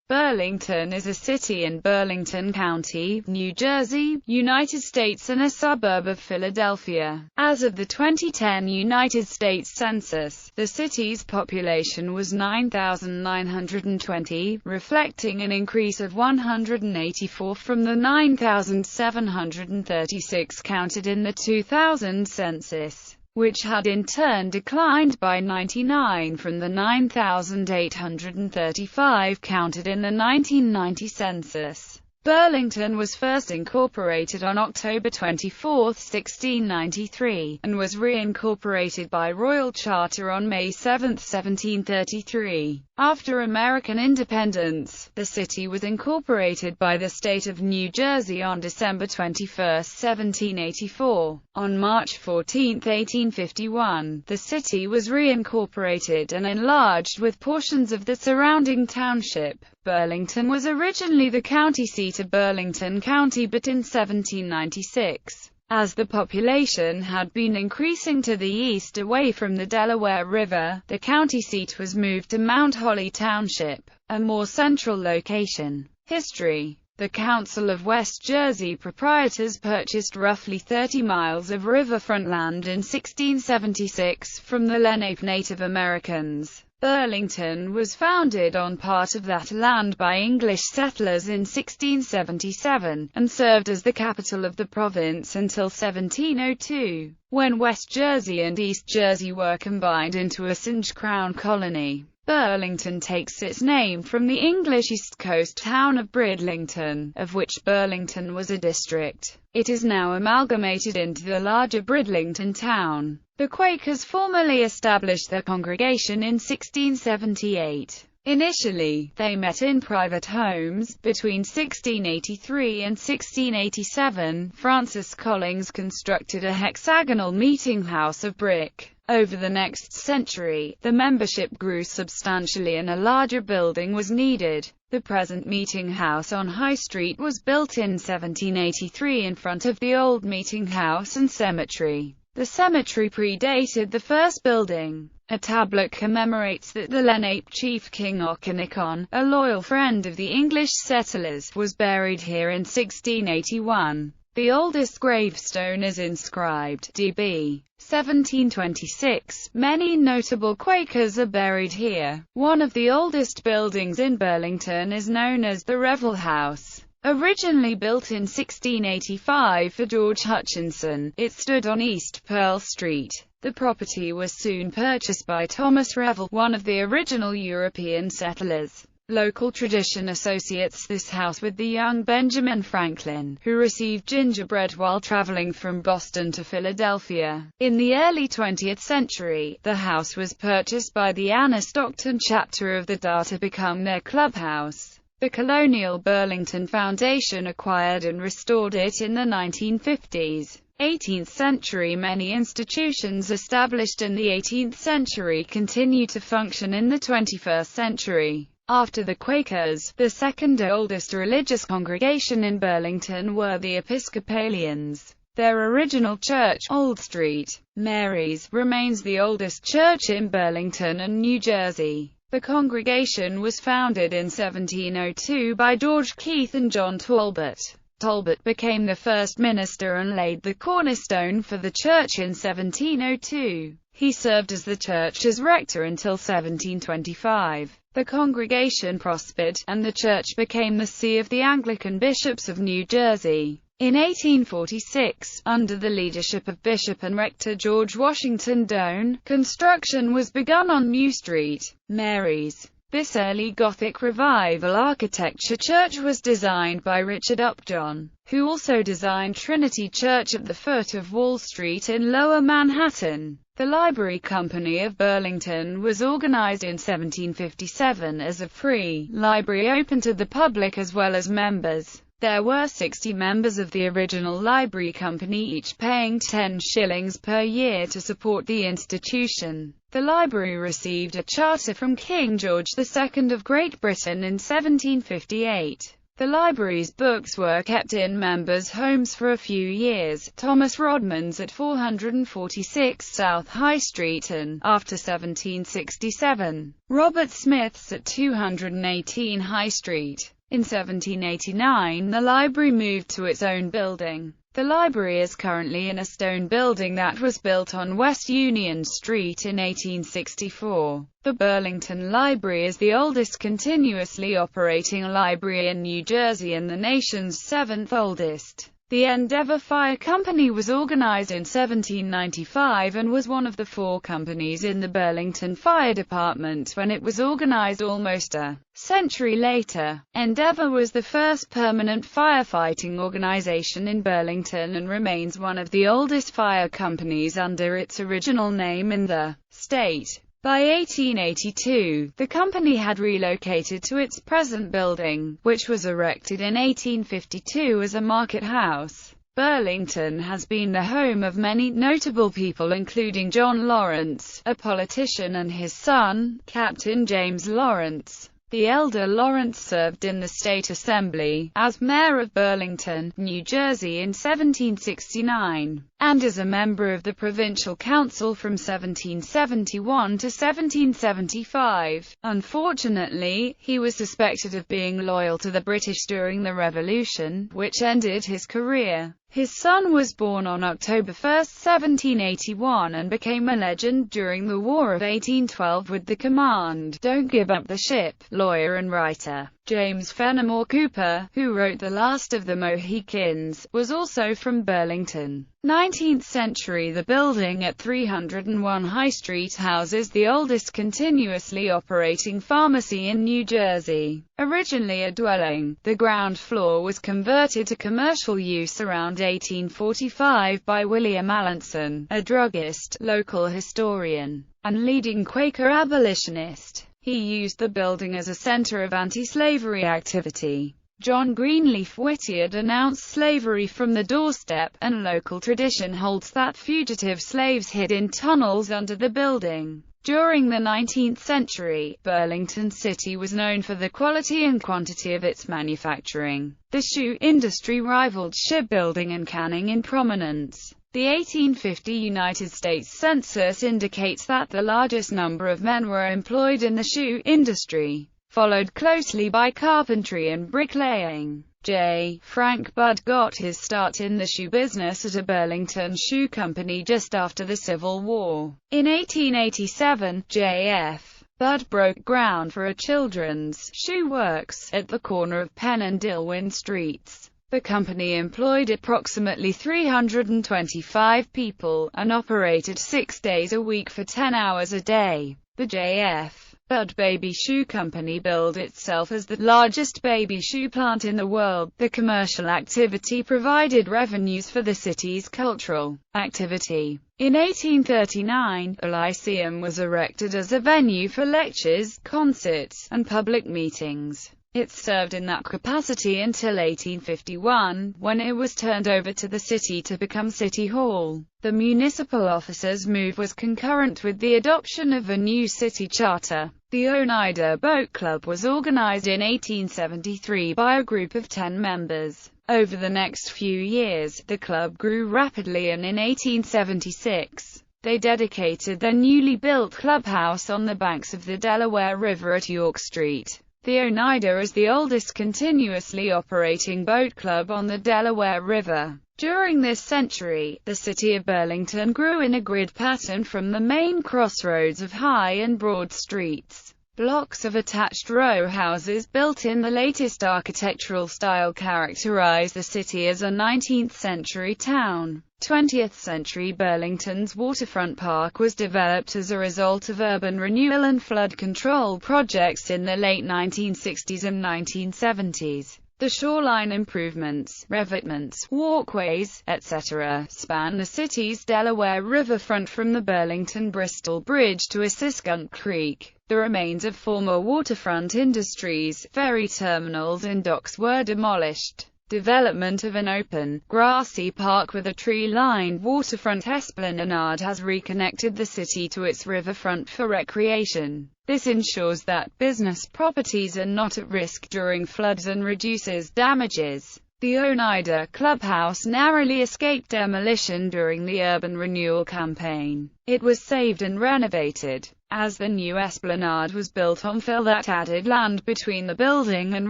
Burlington is a city in Burlington County, New Jersey, United States and a suburb of Philadelphia. As of the 2010 United States Census, the city's population was 9,920, reflecting an increase of 184 from the 9,736 counted in the 2000 census, which had in turn declined by 99 from the 9,835 counted in the 1990 census. Burlington was first incorporated on October 24, 1693, and was reincorporated by royal charter on May 7, 1733. After American independence, the city was incorporated by the state of New Jersey on December 21, 1784. On March 14, 1851, the city was reincorporated and enlarged with portions of the surrounding township. Burlington was originally the county seat of Burlington County, but in 1796, as the population had been increasing to the east away from the Delaware River, the county seat was moved to Mount Holly Township, a more central location. History. The Council of West Jersey proprietors purchased roughly 30 miles of riverfront land in 1676 from the Lenape Native Americans. Burlington was founded on part of that land by English settlers in 1677, and served as the capital of the province until 1702, when West Jersey and East Jersey were combined into a Cinque Crown colony. Burlington takes its name from the English East Coast town of Bridlington, of which Burlington was a district. It is now amalgamated into the larger Bridlington town. The Quakers formally established their congregation in 1678. Initially, they met in private homes. Between 1683 and 1687, Francis Collings constructed a hexagonal meeting house of brick. Over the next century, the membership grew substantially and a larger building was needed. The present meeting house on High Street was built in 1783 in front of the old meeting house and cemetery. The cemetery predated the first building. A tablet commemorates that the Lenape chief King Okinagan, a loyal friend of the English settlers, was buried here in 1681. The oldest gravestone is inscribed D.B. 1726. Many notable Quakers are buried here. One of the oldest buildings in Burlington is known as the Revel House. Originally built in 1685 for George Hutchinson, it stood on East Pearl Street. The property was soon purchased by Thomas Revel, one of the original European settlers. Local tradition associates this house with the young Benjamin Franklin, who received gingerbread while traveling from Boston to Philadelphia. In the early 20th century, the house was purchased by the Anna Stockton chapter of the DA to become their clubhouse. The Colonial Burlington Foundation acquired and restored it in the 1950s. 18th century. Many institutions established in the 18th century continue to function in the 21st century. After the Quakers, the second oldest religious congregation in Burlington were the Episcopalians. Their original church, Old St. Mary's, remains the oldest church in Burlington and New Jersey. The congregation was founded in 1702 by George Keith and John Talbot. Talbot became the first minister and laid the cornerstone for the church in 1702. He served as the church's rector until 1725. The congregation prospered, and the church became the see of the Anglican bishops of New Jersey. In 1846, under the leadership of Bishop and Rector George Washington Doane, construction was begun on New St. Mary's. This early Gothic Revival architecture church was designed by Richard Upjohn, who also designed Trinity Church at the foot of Wall Street in Lower Manhattan. The Library Company of Burlington was organized in 1757 as a free library open to the public as well as members. There were 60 members of the original Library Company, each paying 10 shillings per year to support the institution. The library received a charter from King George II of Great Britain in 1758. The library's books were kept in members' homes for a few years, Thomas Rodman's at 446 South High Street and, after 1767, Robert Smith's at 218 High Street. In 1789 the library moved to its own building. The library is currently in a stone building that was built on West Union Street in 1864. The Burlington Library is the oldest continuously operating library in New Jersey and the nation's seventh oldest. The Endeavor Fire Company was organized in 1795 and was one of the four companies in the Burlington Fire Department when it was organized almost a century later. Endeavor was the first permanent firefighting organization in Burlington and remains one of the oldest fire companies under its original name in the state. By 1882, the company had relocated to its present building, which was erected in 1852 as a market house. Burlington has been the home of many notable people including John Lawrence, a politician, and his son, Captain James Lawrence. The elder Lawrence served in the state assembly, as mayor of Burlington, New Jersey in 1769, and as a member of the provincial council from 1771 to 1775. Unfortunately, he was suspected of being loyal to the British during the Revolution, which ended his career. His son was born on October 1, 1781 and became a legend during the War of 1812 with the command, "Don't give up the ship." Lawyer and writer James Fenimore Cooper, who wrote The Last of the Mohicans, was also from Burlington. 19th century. The building at 301 High Street houses the oldest continuously operating pharmacy in New Jersey. Originally a dwelling, the ground floor was converted to commercial use around 1845 by William Allenson, a druggist, local historian, and leading Quaker abolitionist. He used the building as a center of anti-slavery activity. John Greenleaf Whittier denounced slavery from the doorstep, and local tradition holds that fugitive slaves hid in tunnels under the building. During the 19th century, Burlington City was known for the quality and quantity of its manufacturing. The shoe industry rivaled shipbuilding and canning in prominence. The 1850 United States Census indicates that the largest number of men were employed in the shoe industry, followed closely by carpentry and bricklaying. J. Frank Budd got his start in the shoe business at a Burlington shoe company just after the Civil War. In 1887, J.F. Budd broke ground for a children's shoe works at the corner of Penn and Dillwyn Streets. The company employed approximately 325 people, and operated 6 days a week for 10 hours a day. The J.F. Budd Baby Shoe Company billed itself as the largest baby shoe plant in the world. The commercial activity provided revenues for the city's cultural activity. In 1839, a lyceum was erected as a venue for lectures, concerts, and public meetings. It served in that capacity until 1851, when it was turned over to the city to become City Hall. The municipal officers' move was concurrent with the adoption of a new city charter. The Oneida Boat Club was organized in 1873 by a group of 10 members. Over the next few years, the club grew rapidly, and in 1876, they dedicated their newly built clubhouse on the banks of the Delaware River at York Street. The Oneida is the oldest continuously operating boat club on the Delaware River. During this century, the city of Burlington grew in a grid pattern from the main crossroads of High and Broad Streets. Blocks of attached row houses built in the latest architectural style characterize the city as a 19th-century town. 20th-century Burlington's waterfront park was developed as a result of urban renewal and flood control projects in the late 1960s and 1970s. The shoreline improvements, revetments, walkways, etc., span the city's Delaware riverfront from the Burlington-Bristol Bridge to Asiskunk Creek. The remains of former waterfront industries, ferry terminals and docks were demolished. Development of an open, grassy park with a tree-lined waterfront esplanade has reconnected the city to its riverfront for recreation. This ensures that business properties are not at risk during floods and reduces damages. The Oneida Clubhouse narrowly escaped demolition during the urban renewal campaign. It was saved and renovated. As the new esplanade was built on fill that added land between the building and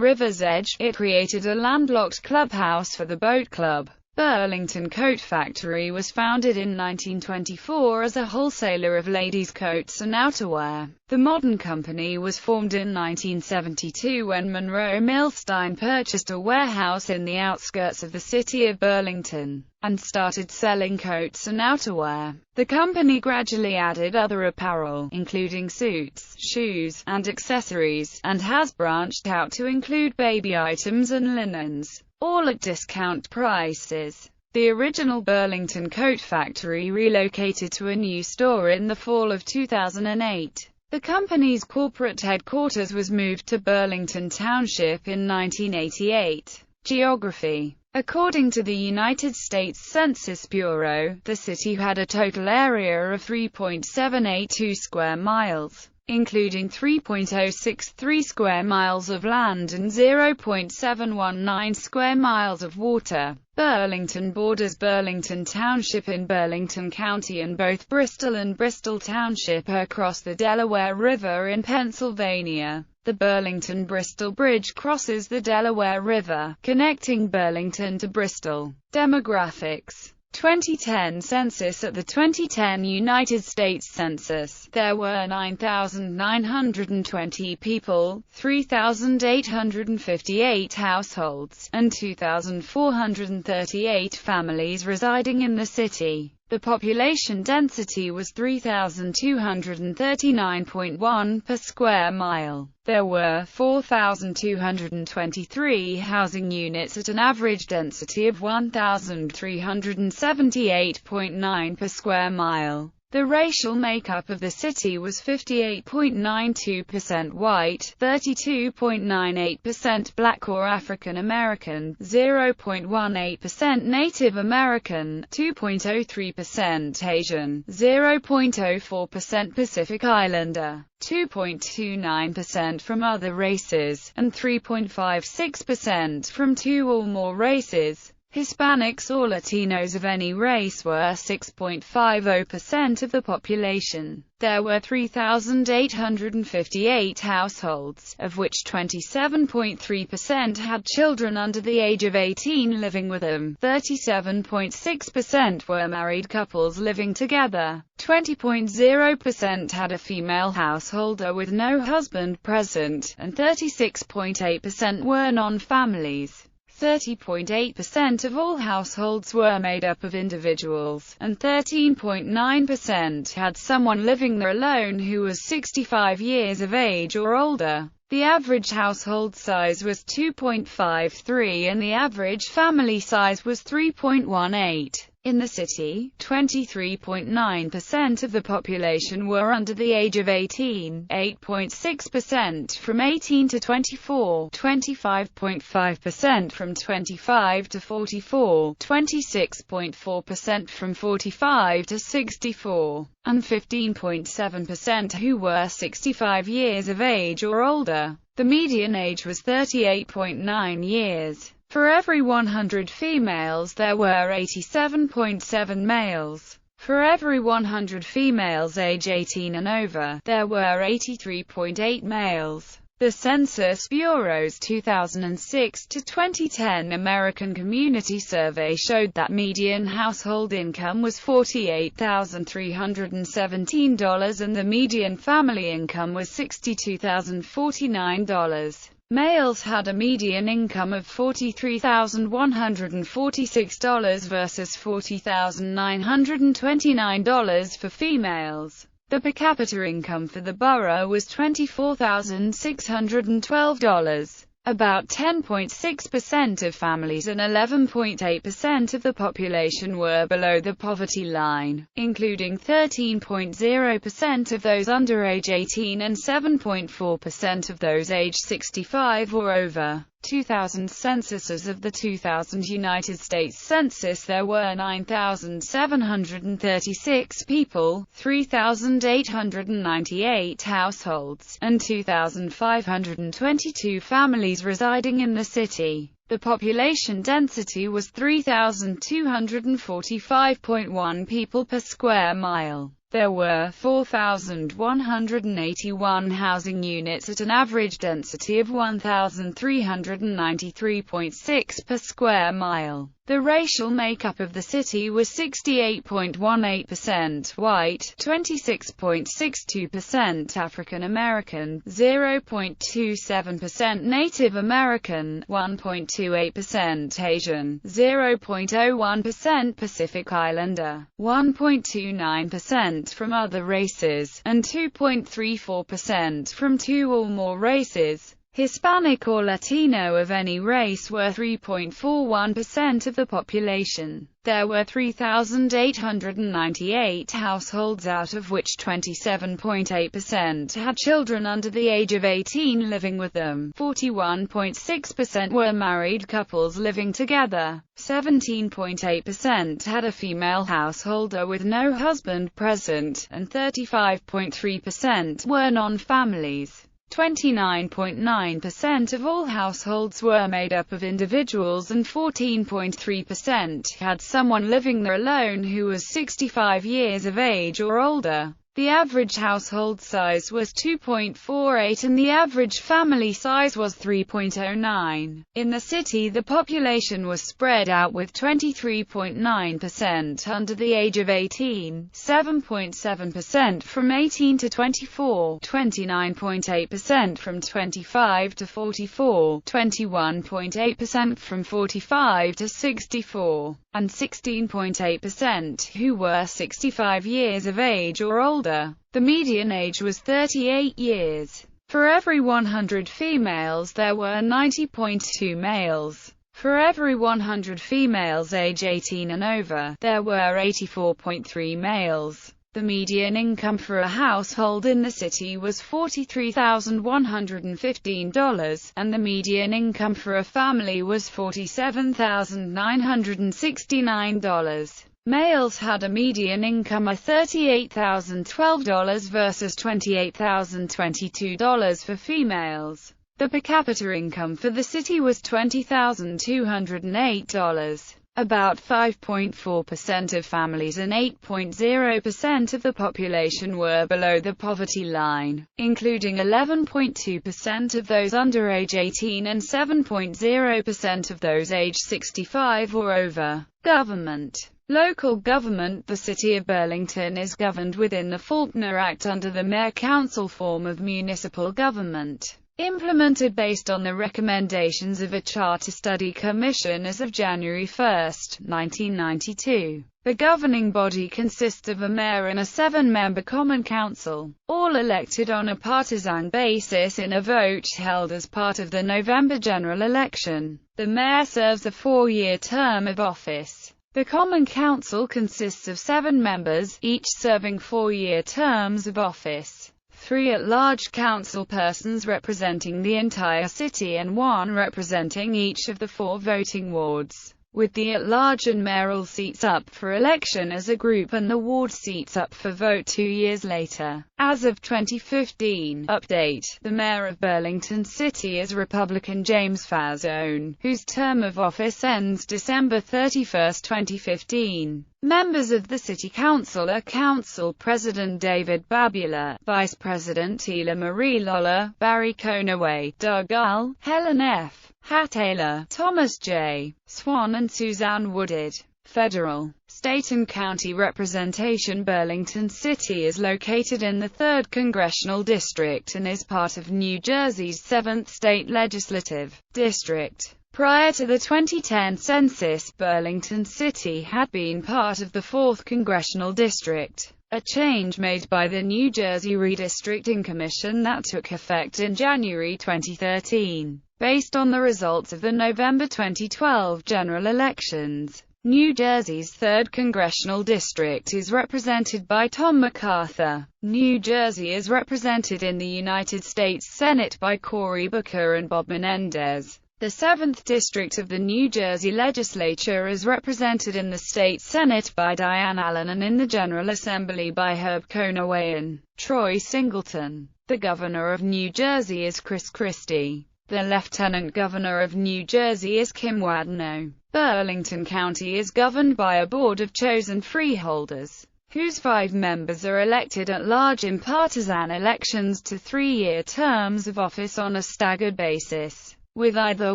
river's edge, it created a landlocked clubhouse for the boat club. Burlington Coat Factory was founded in 1924 as a wholesaler of ladies' coats and outerwear. The modern company was formed in 1972 when Monroe Milstein purchased a warehouse in the outskirts of the city of Burlington, and started selling coats and outerwear. The company gradually added other apparel, including suits, shoes, and accessories, and has branched out to include baby items and linens, all at discount prices. The original Burlington Coat Factory relocated to a new store in the fall of 2008. The company's corporate headquarters was moved to Burlington Township in 1988. Geography. According to the United States Census Bureau, the city had a total area of 3.782 square miles, including 3.063 square miles of land and 0.719 square miles of water. Burlington borders Burlington Township in Burlington County and both Bristol and Bristol Township across the Delaware River in Pennsylvania. The Burlington-Bristol Bridge crosses the Delaware River, connecting Burlington to Bristol. Demographics. 2010 census. At the 2010 United States Census, there were 9,920 people, 3,858 households, and 2,438 families residing in the city. The population density was 3,239.1 per square mile. There were 4,223 housing units at an average density of 1,378.9 per square mile. The racial makeup of the city was 58.92% white, 32.98% black or African American, 0.18% Native American, 2.03% Asian, 0.04% Pacific Islander, 2.29% from other races, and 3.56% from two or more races. Hispanics or Latinos of any race were 6.50% of the population. There were 3,858 households, of which 27.3% had children under the age of 18 living with them, 37.6% were married couples living together, 20.0% had a female householder with no husband present, and 36.8% were non-families. 30.8% of all households were made up of individuals, and 13.9% had someone living there alone who was 65 years of age or older. The average household size was 2.53 and the average family size was 3.18. In the city, 23.9% of the population were under the age of 18, 8.6% from 18 to 24, 25.5% from 25 to 44, 26.4% from 45 to 64, and 15.7% who were 65 years of age or older. The median age was 38.9 years. For every 100 females there were 87.7 males. For every 100 females age 18 and over, there were 83.8 males. The Census Bureau's 2006 to 2010 American Community Survey showed that median household income was $48,317 and the median family income was $62,049. Males had a median income of $43,146 versus $40,929 for females. The per capita income for the borough was $24,612. About 10.6% of families and 11.8% of the population were below the poverty line, including 13.0% of those under age 18 and 7.4% of those age 65 or over. 2000 census. As of the 2000 United States Census, there were 9,736 people, 3,898 households, and 2,522 families residing in the city. The population density was 3,245.1 people per square mile. There were 4,181 housing units at an average density of 1,393.6 per square mile. The racial makeup of the city was 68.18% white, 26.62% African American, 0.27% Native American, 1.28% Asian, 0.01% Pacific Islander, 1.29% from other races, and 2.34% from two or more races. Hispanic or Latino of any race were 3.41% of the population. There were 3,898 households, out of which 27.8% had children under the age of 18 living with them, 41.6% were married couples living together, 17.8% had a female householder with no husband present, and 35.3% were non-families. 29.9% of all households were made up of individuals, and 14.3% had someone living there alone who was 65 years of age or older. The average household size was 2.48 and the average family size was 3.09. In the city, the population was spread out, with 23.9% under the age of 18, 7.7% from 18 to 24, 29.8% from 25 to 44, 21.8% from 45 to 64, and 16.8% who were 65 years of age or older. The median age was 38 years. For every 100 females there were 90.2 males. For every 100 females age 18 and over, there were 84.3 males. The median income for a household in the city was $43,115, and the median income for a family was $47,969. Males had a median income of $38,012 versus $28,022 for females. The per capita income for the city was $20,208. About 5.4% of families and 8.0% of the population were below the poverty line, including 11.2% of those under age 18 and 7.0% of those age 65 or over. Government. Local government. The City of Burlington is governed within the Faulkner Act under the mayor-council form of municipal government, implemented based on the recommendations of a Charter Study Commission as of January 1, 1992. The governing body consists of a mayor and a 7-member common council, all elected on a partisan basis in a vote held as part of the November general election. The mayor serves a 4-year term of office. The Common Council consists of 7 members, each serving 4-year terms of office. 3 at-large councilpersons representing the entire city and 1 representing each of the 4 voting wards, with the at-large and mayoral seats up for election as a group and the ward seats up for vote 2 years later. As of 2015, update, the mayor of Burlington City is Republican James Fazone, whose term of office ends December 31, 2015. Members of the City Council are Council President David Babula, Vice President Ela Marie Loller, Barry Conaway, Doug Ull, Helen F. Taylor, Thomas J. Swan and Suzanne Woodard. Federal, state and county representation. Burlington City is located in the 3rd Congressional District and is part of New Jersey's 7th State Legislative District. Prior to the 2010 census, Burlington City had been part of the 4th Congressional District, a change made by the New Jersey Redistricting Commission that took effect in January 2013. Based on the results of the November 2012 general elections, New Jersey's 3rd Congressional District is represented by Tom MacArthur. New Jersey is represented in the United States Senate by Cory Booker and Bob Menendez. The 7th District of the New Jersey Legislature is represented in the State Senate by Diane Allen and in the General Assembly by Herb Conaway and Troy Singleton. The Governor of New Jersey is Chris Christie. The Lieutenant Governor of New Jersey is Kim Wadenow. Burlington County is governed by a board of chosen freeholders, whose 5 members are elected at large in partisan elections to 3-year terms of office on a staggered basis, with either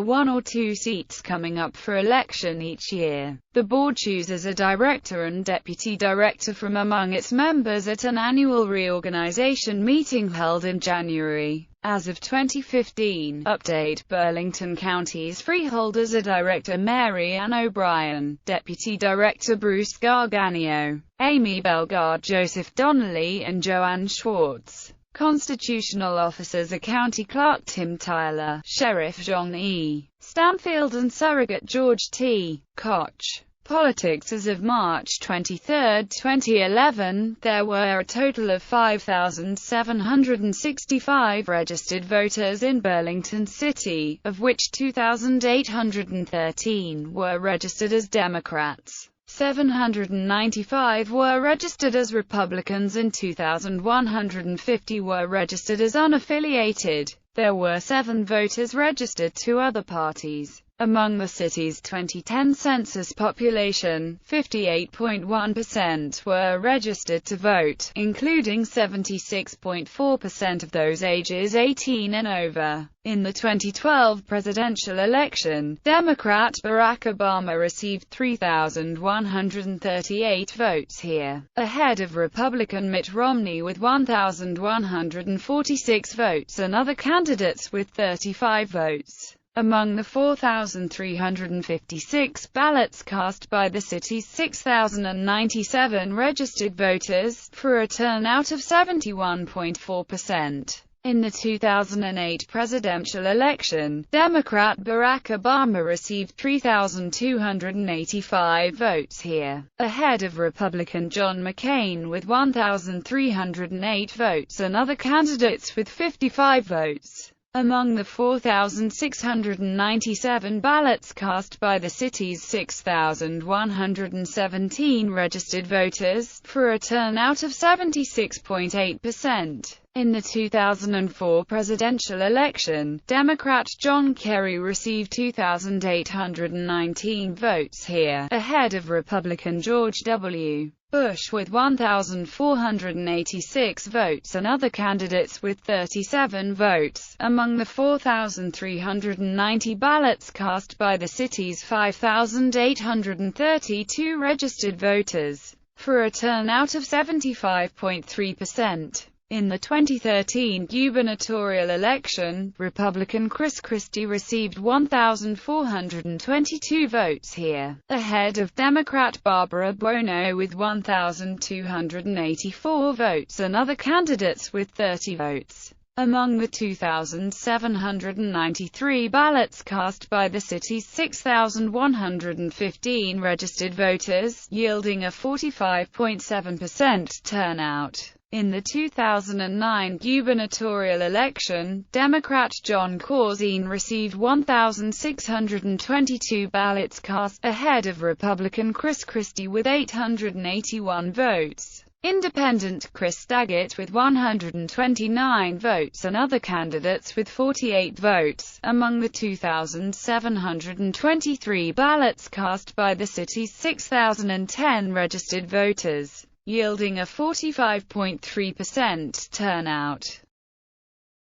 1 or 2 seats coming up for election each year. The board chooses a director and deputy director from among its members at an annual reorganization meeting held in January. As of 2015, update, Burlington County's freeholders are Director Mary Ann O'Brien, Deputy Director Bruce Garganio, Amy Bellegarde, Joseph Donnelly, and Joanne Schwartz. Constitutional officers are County Clerk Tim Tyler, Sheriff John E. Stanfield, and Surrogate George T. Koch. Politics. As of March 23, 2011, there were a total of 5,765 registered voters in Burlington City, of which 2,813 were registered as Democrats. 795 were registered as Republicans and 2,150 were registered as unaffiliated. There were 7 voters registered to other parties. Among the city's 2010 census population, 58.1% were registered to vote, including 76.4% of those ages 18 and over. In the 2012 presidential election, Democrat Barack Obama received 3,138 votes here, ahead of Republican Mitt Romney with 1,146 votes and other candidates with 35 votes. Among the 4,356 ballots cast by the city's 6,097 registered voters, for a turnout of 71.4%. In the 2008 presidential election, Democrat Barack Obama received 3,285 votes here, ahead of Republican John McCain with 1,308 votes and other candidates with 55 votes. Among the 4,697 ballots cast by the city's 6,117 registered voters, for a turnout of 76.8%. In the 2004 presidential election, Democrat John Kerry received 2,819 votes here, ahead of Republican George W. Bush with 1,486 votes and other candidates with 37 votes. Among the 4,390 ballots cast by the city's 5,832 registered voters, for a turnout of 75.3%. In the 2013 gubernatorial election, Republican Chris Christie received 1,422 votes here, ahead of Democrat Barbara Buono with 1,284 votes and other candidates with 30 votes. Among the 2,793 ballots cast by the city's 6,115 registered voters, yielding a 45.7% turnout. In the 2009 gubernatorial election, Democrat John Corzine received 1,622 ballots cast, ahead of Republican Chris Christie with 881 votes. Independent Chris Daggett with 129 votes and other candidates with 48 votes. Among the 2,723 ballots cast by the city's 6,010 registered voters, yielding a 45.3% turnout.